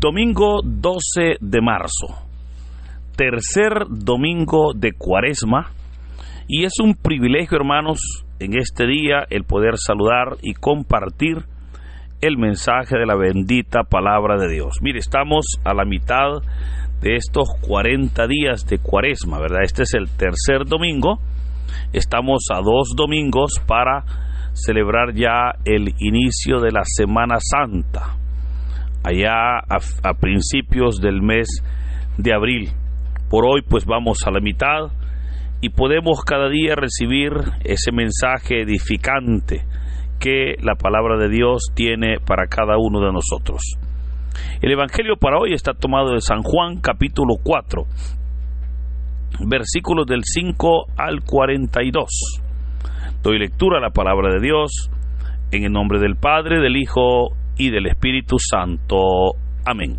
Domingo 12 de marzo, tercer domingo de Cuaresma, y es un privilegio, hermanos, en este día el poder saludar y compartir el mensaje de la bendita palabra de Dios. Mire, estamos a la mitad de estos 40 días de Cuaresma, ¿verdad? Este es el tercer domingo. Estamos a 2 domingos para celebrar ya el inicio de la Semana Santa, allá a principios del mes de abril. Por hoy pues vamos a la mitad y podemos cada día recibir ese mensaje edificante que la palabra de Dios tiene para cada uno de nosotros. El evangelio para hoy está tomado de San Juan capítulo 4, versículos del 5 al 42. Doy lectura a la palabra de Dios en el nombre del Padre, del Hijo y del Espíritu Santo. Amén.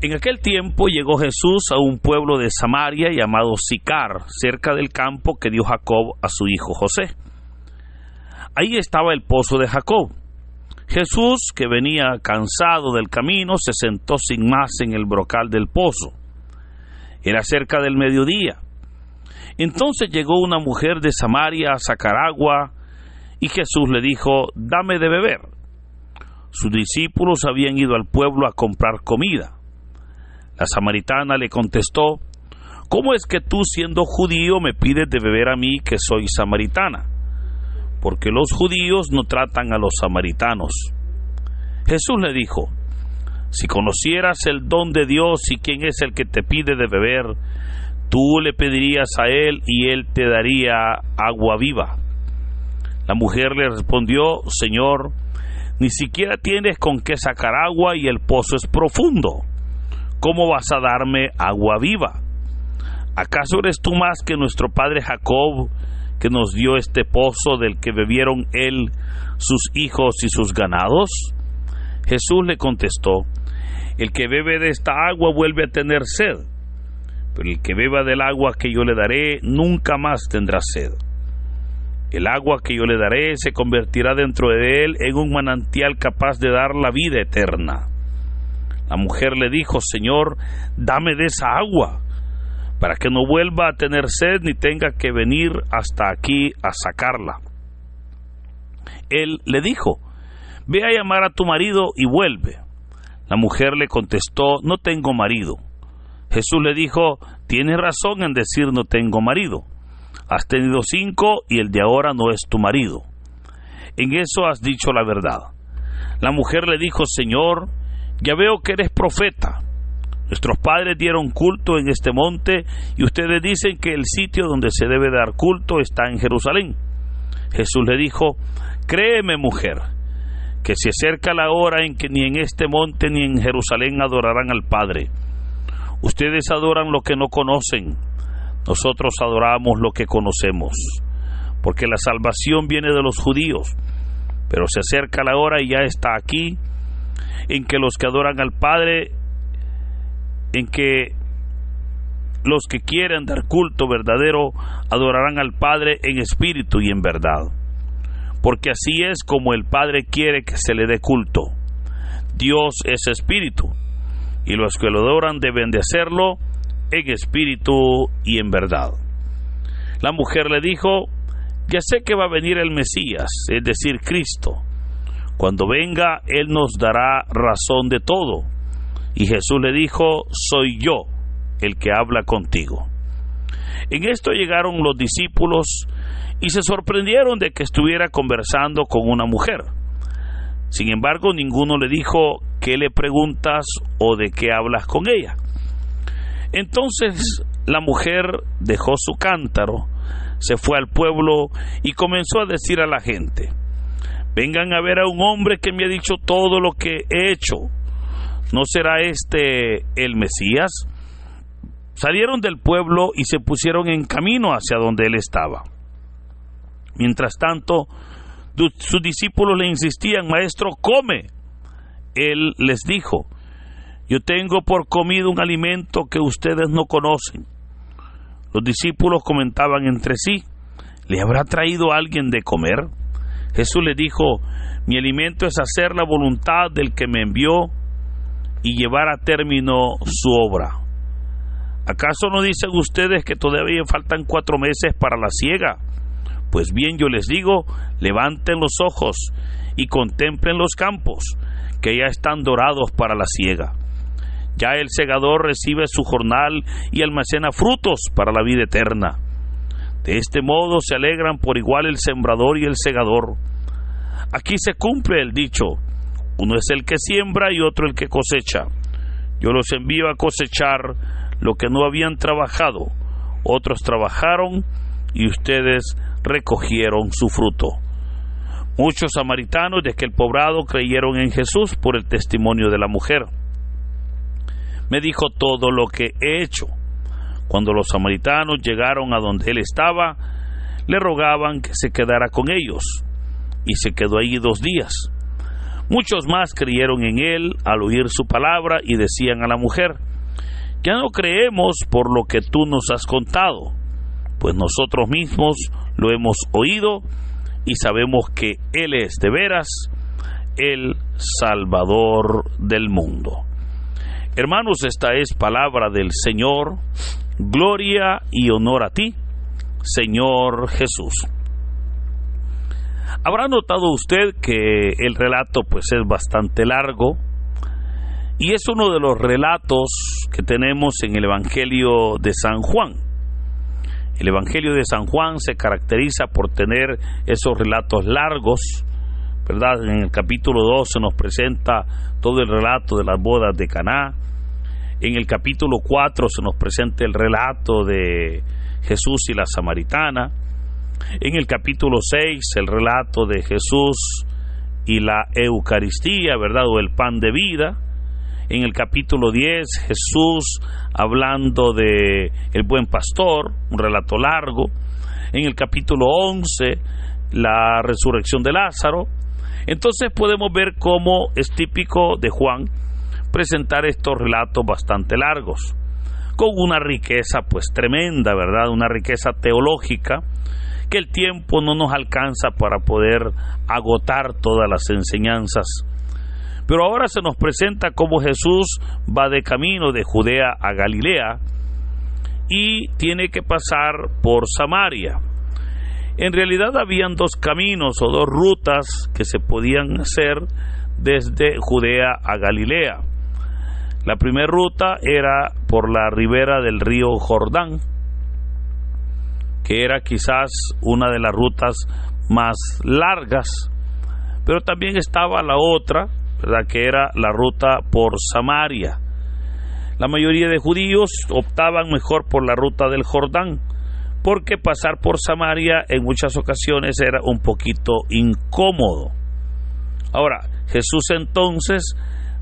En aquel tiempo llegó Jesús a un pueblo de Samaria llamado Sicar, cerca del campo que dio Jacob a su hijo José. Ahí estaba el pozo de Jacob. Jesús, que venía cansado del camino, se sentó sin más en el brocal del pozo. Era cerca del mediodía. Entonces llegó una mujer de Samaria a sacar agua, y Jesús le dijo: «Dame de beber». Sus discípulos habían ido al pueblo a comprar comida. La samaritana le contestó: «¿Cómo es que tú, siendo judío, me pides de beber a mí, que soy samaritana? Porque los judíos no tratan a los samaritanos». Jesús le dijo: «Si conocieras el don de Dios y quién es el que te pide de beber, tú le pedirías a él y él te daría agua viva». La mujer le respondió: «Señor, ni siquiera tienes con qué sacar agua y el pozo es profundo. ¿Cómo vas a darme agua viva? ¿Acaso eres tú más que nuestro padre Jacob, que nos dio este pozo del que bebieron él, sus hijos y sus ganados?» Jesús le contestó: «El que bebe de esta agua vuelve a tener sed, pero el que beba del agua que yo le daré nunca más tendrá sed. El agua que yo le daré se convertirá dentro de él en un manantial capaz de dar la vida eterna». La mujer le dijo: «Señor, dame de esa agua, para que no vuelva a tener sed ni tenga que venir hasta aquí a sacarla». Él le dijo: «Ve a llamar a tu marido y vuelve». La mujer le contestó: «No tengo marido». Jesús le dijo: «Tienes razón en decir no tengo marido. Has tenido 5 y el de ahora no es tu marido. En eso has dicho la verdad». La mujer le dijo: «Señor, ya veo que eres profeta. Nuestros padres dieron culto en este monte y ustedes dicen que el sitio donde se debe dar culto está en Jerusalén». Jesús le dijo: «Créeme, mujer, que se acerca la hora en que ni en este monte ni en Jerusalén adorarán al Padre. Ustedes adoran lo que no conocen, nosotros adoramos lo que conocemos, porque la salvación viene de los judíos. Pero se acerca la hora y ya está aquí, en que los que adoran al Padre, en que los que quieren dar culto verdadero adorarán al Padre en espíritu y en verdad. Porque así es como el Padre quiere que se le dé culto. Dios es espíritu, y los que lo adoran deben de hacerlo en espíritu y en verdad». La mujer le dijo: «Ya sé que va a venir el Mesías, es decir, Cristo. Cuando venga, Él nos dará razón de todo». Y Jesús le dijo: «Soy yo el que habla contigo». En esto llegaron los discípulos y se sorprendieron de que estuviera conversando con una mujer. Sin embargo, ninguno le dijo: «¿Qué le preguntas o de qué hablas con ella?». Entonces la mujer dejó su cántaro, se fue al pueblo y comenzó a decir a la gente: «Vengan a ver a un hombre que me ha dicho todo lo que he hecho. ¿No será este el Mesías?». Salieron del pueblo y se pusieron en camino hacia donde él estaba. Mientras tanto, sus discípulos le insistían: «Maestro, come». Él les dijo: «Yo tengo por comida un alimento que ustedes no conocen». Los discípulos comentaban entre sí: ¿le habrá traído alguien de comer? Jesús les dijo: «Mi alimento es hacer la voluntad del que me envió y llevar a término su obra. ¿Acaso no dicen ustedes que todavía faltan 4 meses para la siega? Pues bien, yo les digo, levanten los ojos y contemplen los campos, que ya están dorados para la siega. Ya el segador recibe su jornal y almacena frutos para la vida eterna. De este modo se alegran por igual el sembrador y el segador. Aquí se cumple el dicho: uno es el que siembra y otro el que cosecha. Yo los envío a cosechar lo que no habían trabajado. Otros trabajaron y ustedes recogieron su fruto. Muchos samaritanos de aquel poblado creyeron en Jesús por el testimonio de la mujer. Me dijo todo lo que he hecho. Cuando los samaritanos llegaron a donde él estaba, le rogaban que se quedara con ellos, y se quedó allí 2 días. Muchos más creyeron en él al oír su palabra y decían a la mujer: ya no creemos por lo que tú nos has contado, pues nosotros mismos lo hemos oído y sabemos que él es de veras el Salvador del mundo. Hermanos, esta es palabra del Señor. Gloria y honor a ti, Señor Jesús. Habrá notado usted que el relato pues es bastante largo, y es uno de los relatos que tenemos en el Evangelio de San Juan. El Evangelio de San Juan se caracteriza por tener esos relatos largos, ¿verdad? En el capítulo 2 se nos presenta todo el relato de las bodas de Caná. En el capítulo 4 se nos presenta el relato de Jesús y la samaritana. En el capítulo 6 el relato de Jesús y la Eucaristía, ¿verdad? O el pan de vida. En el capítulo 10 Jesús hablando de el buen pastor, un relato largo. En el capítulo 11 la resurrección de Lázaro. Entonces podemos ver cómo es típico de Juan presentar estos relatos bastante largos, con una riqueza pues tremenda, ¿verdad? Una riqueza teológica que el tiempo no nos alcanza para poder agotar todas las enseñanzas. Pero ahora se nos presenta cómo Jesús va de camino de Judea a Galilea y tiene que pasar por Samaria. En realidad habían 2 caminos o 2 rutas que se podían hacer desde Judea a Galilea. La primera ruta era por la ribera del río Jordán, que era quizás una de las rutas más largas, pero también estaba la otra, ¿verdad?, que era la ruta por Samaria. La mayoría de judíos optaban mejor por la ruta del Jordán, porque pasar por Samaria en muchas ocasiones era un poquito incómodo. Ahora, Jesús entonces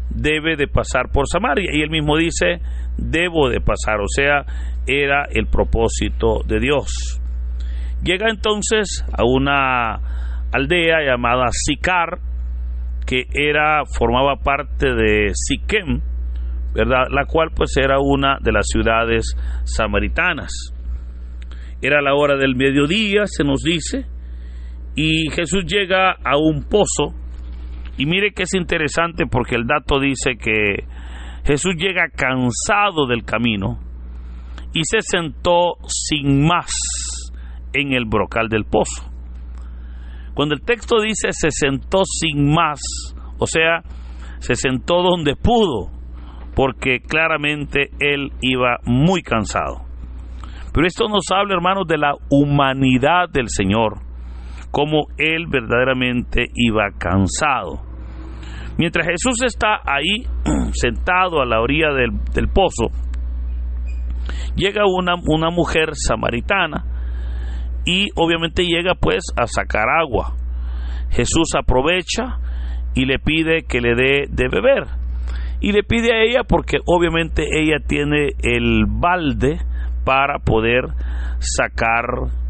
debe de pasar por Samaria, y él mismo dice: debo de pasar, o sea, era el propósito de Dios. Llega entonces a una aldea llamada Sicar, que formaba parte de Siquem, ¿verdad?, la cual pues era una de las ciudades samaritanas. Era la hora del mediodía, se nos dice, y Jesús llega a un pozo. Y mire que es interesante, porque el dato dice que Jesús llega cansado del camino y se sentó sin más en el brocal del pozo. Cuando el texto dice se sentó sin más, o sea, se sentó donde pudo, porque claramente él iba muy cansado. Pero esto nos habla, hermanos, de la humanidad del Señor, cómo él verdaderamente iba cansado. Mientras Jesús está ahí sentado a la orilla del pozo, llega una mujer samaritana, y obviamente llega pues a sacar agua. Jesús aprovecha y le pide que le dé de beber, y le pide a ella porque obviamente ella tiene el balde para poder sacar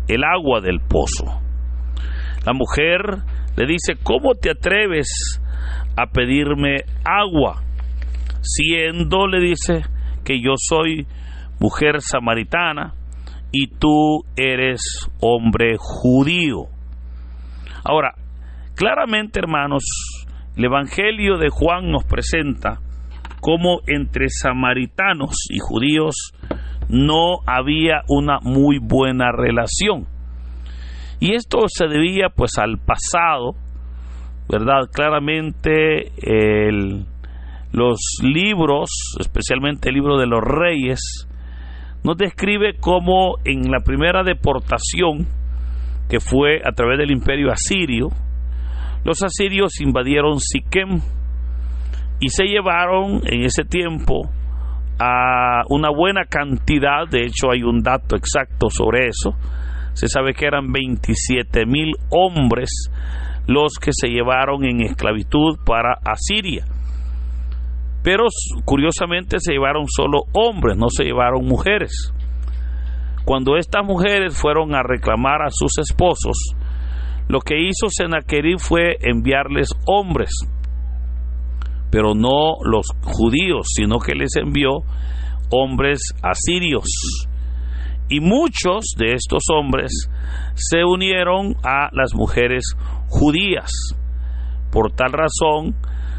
el agua del pozo. La mujer le dice: ¿cómo te atreves a pedirme agua, siendo, le dice, que yo soy mujer samaritana y tú eres hombre judío? Ahora, claramente, hermanos, el Evangelio de Juan nos presenta cómo entre samaritanos y judíos no había una muy buena relación. Y esto se debía pues al pasado, ¿verdad? Claramente los libros, especialmente el libro de los Reyes, nos describe cómo en la primera deportación, que fue a través del imperio asirio, los asirios invadieron Siquem y se llevaron en ese tiempo a una buena cantidad. De hecho hay un dato exacto sobre eso. Se sabe que eran 27,000 hombres los que se llevaron en esclavitud para Asiria. Pero curiosamente se llevaron solo hombres, no se llevaron mujeres. Cuando estas mujeres fueron a reclamar a sus esposos, lo que hizo Sennacherib fue enviarles hombres, pero no los judíos, sino que les envió hombres asirios. Y muchos de estos hombres se unieron a las mujeres judías. Por tal razón,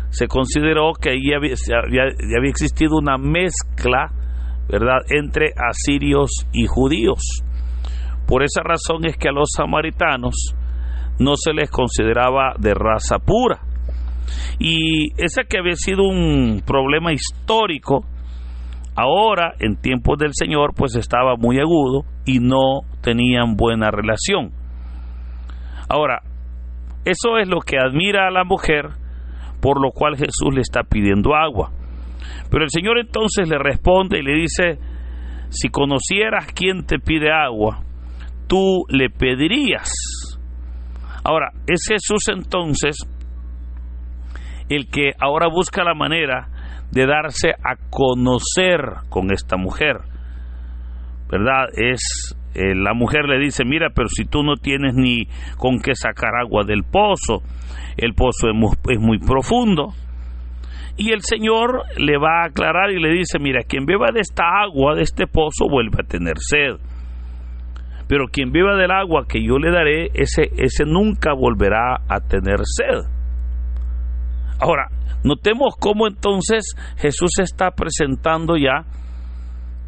se consideró que ahí había existido una mezcla, ¿verdad?, entre asirios y judíos. Por esa razón es que a los samaritanos no se les consideraba de raza pura. Y ese que había sido un problema histórico, ahora en tiempos del Señor pues estaba muy agudo y no tenían buena relación. Ahora, eso es lo que admira a la mujer, por lo cual Jesús le está pidiendo agua. Pero el Señor entonces le responde y le dice: si conocieras quién te pide agua, tú le pedirías. Ahora, es Jesús entonces el que ahora busca la manera de darse a conocer con esta mujer, ¿verdad? La mujer le dice: mira, pero si tú no tienes ni con qué sacar agua del pozo, el pozo es muy profundo. Y el Señor le va a aclarar y le dice: mira, quien beba de esta agua, de este pozo, vuelve a tener sed. Pero quien beba del agua que yo le daré, ese nunca volverá a tener sed. Ahora, notemos cómo entonces Jesús está presentando ya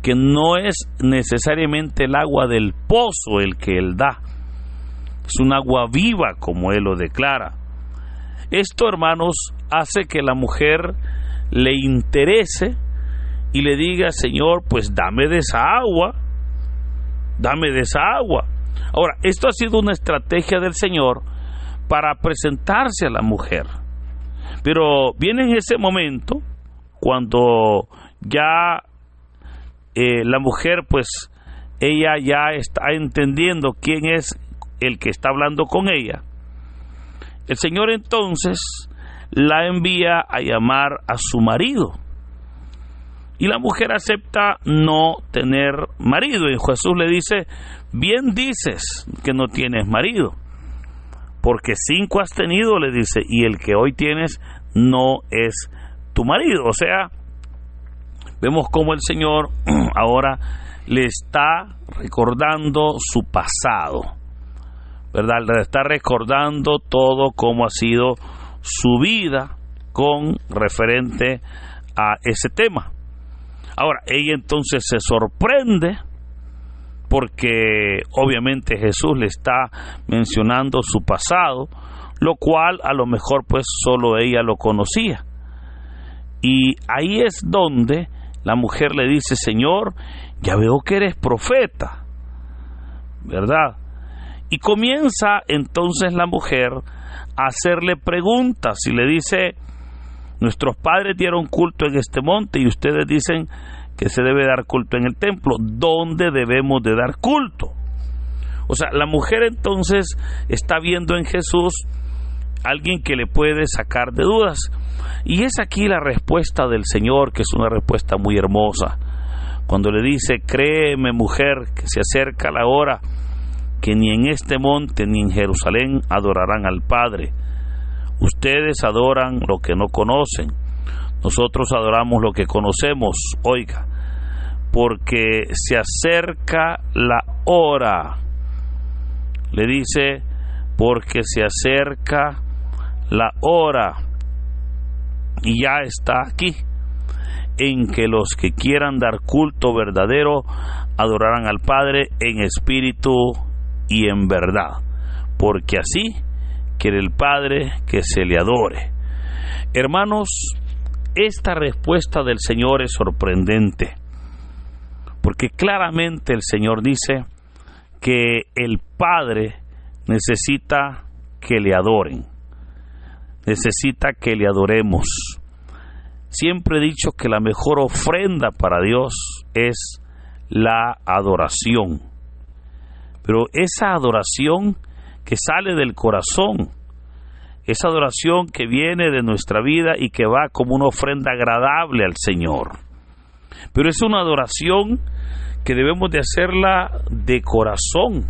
que no es necesariamente el agua del pozo el que Él da. Es un agua viva, como Él lo declara. Esto, hermanos, hace que la mujer le interese y le diga: Señor, pues dame de esa agua, dame de esa agua. Ahora, esto ha sido una estrategia del Señor para presentarse a la mujer. Pero viene en ese momento cuando ya la mujer, pues ella ya está entendiendo quién es el que está hablando con ella. El Señor entonces la envía a llamar a su marido. Y la mujer acepta no tener marido. Y Jesús le dice: bien dices que no tienes marido, porque 5 has tenido, le dice, y el que hoy tienes no es tu marido. O sea, vemos cómo el Señor ahora le está recordando su pasado, ¿verdad? Le está recordando todo cómo ha sido su vida con referente a ese tema. Ahora, ella entonces se sorprende porque obviamente Jesús le está mencionando su pasado, lo cual a lo mejor pues solo ella lo conocía. Y ahí es donde la mujer le dice: Señor, ya veo que eres profeta, ¿verdad? Y comienza entonces la mujer a hacerle preguntas y le dice: nuestros padres dieron culto en este monte y ustedes dicen que se debe dar culto en el templo. ¿Dónde debemos de dar culto? O sea, la mujer entonces está viendo en Jesús alguien que le puede sacar de dudas. Y es aquí la respuesta del Señor, que es una respuesta muy hermosa, cuando le dice: créeme, mujer, que se acerca la hora que ni en este monte ni en Jerusalén adorarán al Padre. Ustedes adoran lo que no conocen, nosotros adoramos lo que conocemos. Oiga, porque se acerca la hora, le dice, porque se acerca la hora y ya está aquí. en que los que quieran dar culto verdadero adorarán al Padre en espíritu y en verdad, porque así quiere el Padre que se le adore. Hermanos, esta respuesta del Señor es sorprendente, porque claramente el Señor dice que el Padre necesita que le adoren, necesita que le adoremos. Siempre he dicho que la mejor ofrenda para Dios es la adoración, pero esa adoración que sale del corazón, esa adoración que viene de nuestra vida y que va como una ofrenda agradable al Señor, pero es una adoración que debemos de hacerla de corazón,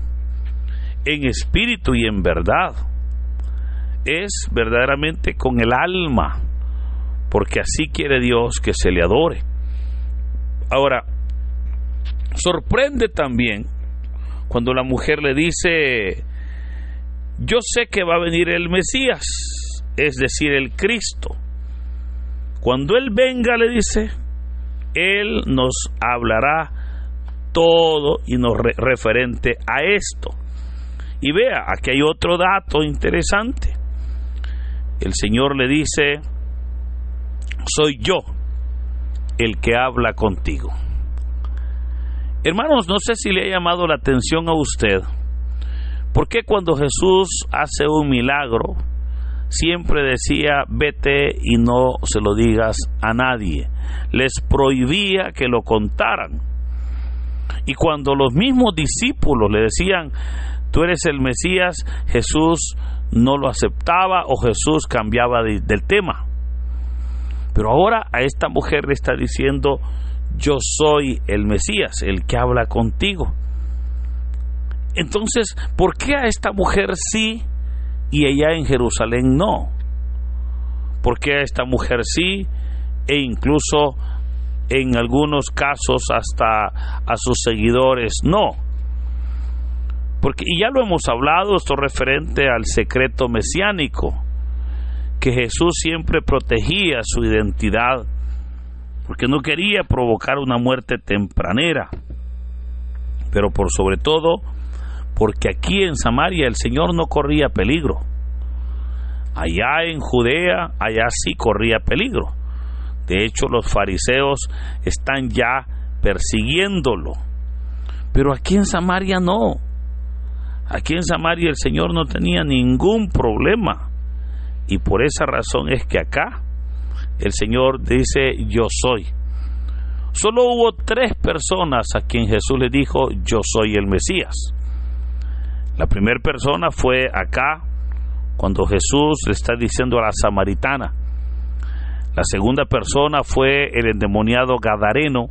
en espíritu y en verdad. Es verdaderamente con el alma, porque así quiere Dios que se le adore. Ahora, sorprende también cuando la mujer le dice: yo sé que va a venir el Mesías, es decir, el Cristo. Cuando Él venga, le dice, Él nos hablará todo y nos referente a esto. Y vea, aquí hay otro dato interesante. El Señor le dice: soy yo el que habla contigo. Hermanos, no sé si le ha llamado la atención a usted, ¿por qué cuando Jesús hace un milagro siempre decía: vete y no se lo digas a nadie? Les prohibía que lo contaran. Y cuando los mismos discípulos le decían: tú eres el Mesías, Jesús no lo aceptaba o Jesús cambiaba del tema. Pero ahora a esta mujer le está diciendo: yo soy el Mesías, el que habla contigo. Entonces, ¿por qué a esta mujer sí y ella en Jerusalén no? ¿Por qué a esta mujer sí e incluso en algunos casos hasta a sus seguidores no? Porque, y ya lo hemos hablado, esto referente al secreto mesiánico, que Jesús siempre protegía su identidad, porque no quería provocar una muerte tempranera, pero por sobre todo, porque aquí en Samaria el Señor no corría peligro. Allá en Judea, allá sí corría peligro. De hecho, los fariseos están ya persiguiéndolo. Pero aquí en Samaria no. Aquí en Samaria el Señor no tenía ningún problema. Y por esa razón es que acá el Señor dice: yo soy. Solo hubo 3 personas a quien Jesús le dijo: yo soy el Mesías. La primera persona fue acá, cuando Jesús le está diciendo a la samaritana. La segunda persona fue el endemoniado gadareno,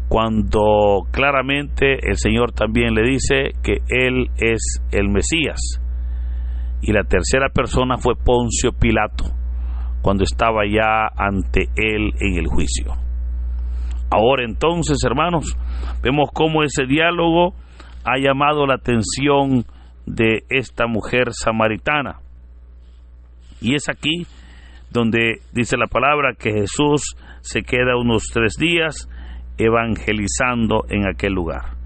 cuando claramente el Señor también le dice que Él es el Mesías. Y la tercera persona fue Poncio Pilato, cuando estaba ya ante Él en el juicio. Ahora entonces, hermanos, vemos cómo ese diálogo ha llamado la atención de esta mujer samaritana. Y es aquí donde dice la palabra que Jesús se queda unos 3 días evangelizando en aquel lugar.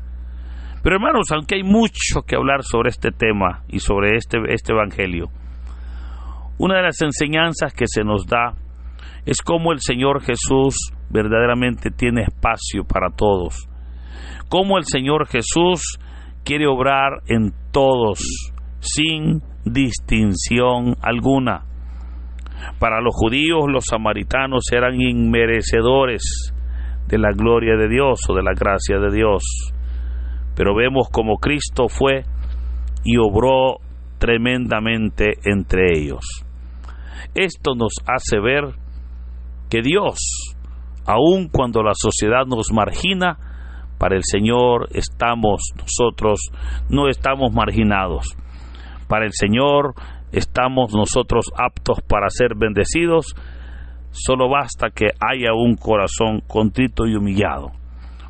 Pero hermanos, aunque hay mucho que hablar sobre este tema y sobre este evangelio, una de las enseñanzas que se nos da es cómo el Señor Jesús verdaderamente tiene espacio para todos. Cómo el Señor Jesús quiere obrar en todos, sin distinción alguna. Para los judíos, los samaritanos eran inmerecedores de la gloria de Dios o de la gracia de Dios. Pero vemos como Cristo fue y obró tremendamente entre ellos. Esto nos hace ver que Dios, aun cuando la sociedad nos margina, para el Señor nosotros no estamos marginados. Para el Señor estamos nosotros aptos para ser bendecidos. Solo basta que haya un corazón contrito y humillado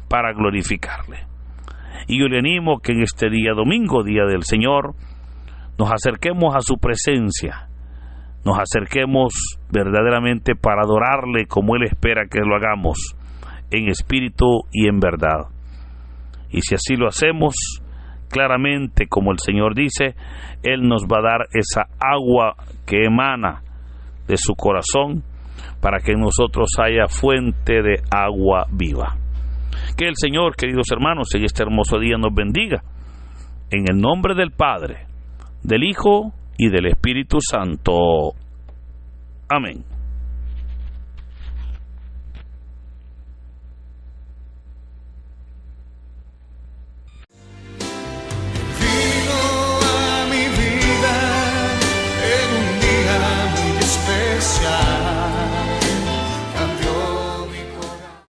para glorificarle. Y yo le animo que en este día domingo, día del Señor, nos acerquemos a su presencia, nos acerquemos verdaderamente para adorarle como Él espera que lo hagamos, en espíritu y en verdad. Y si así lo hacemos, claramente, como el Señor dice, Él nos va a dar esa agua que emana de su corazón, para que en nosotros haya fuente de agua viva. Que el Señor, queridos hermanos, en este hermoso día nos bendiga. En el nombre del Padre, del Hijo y del Espíritu Santo. Amén.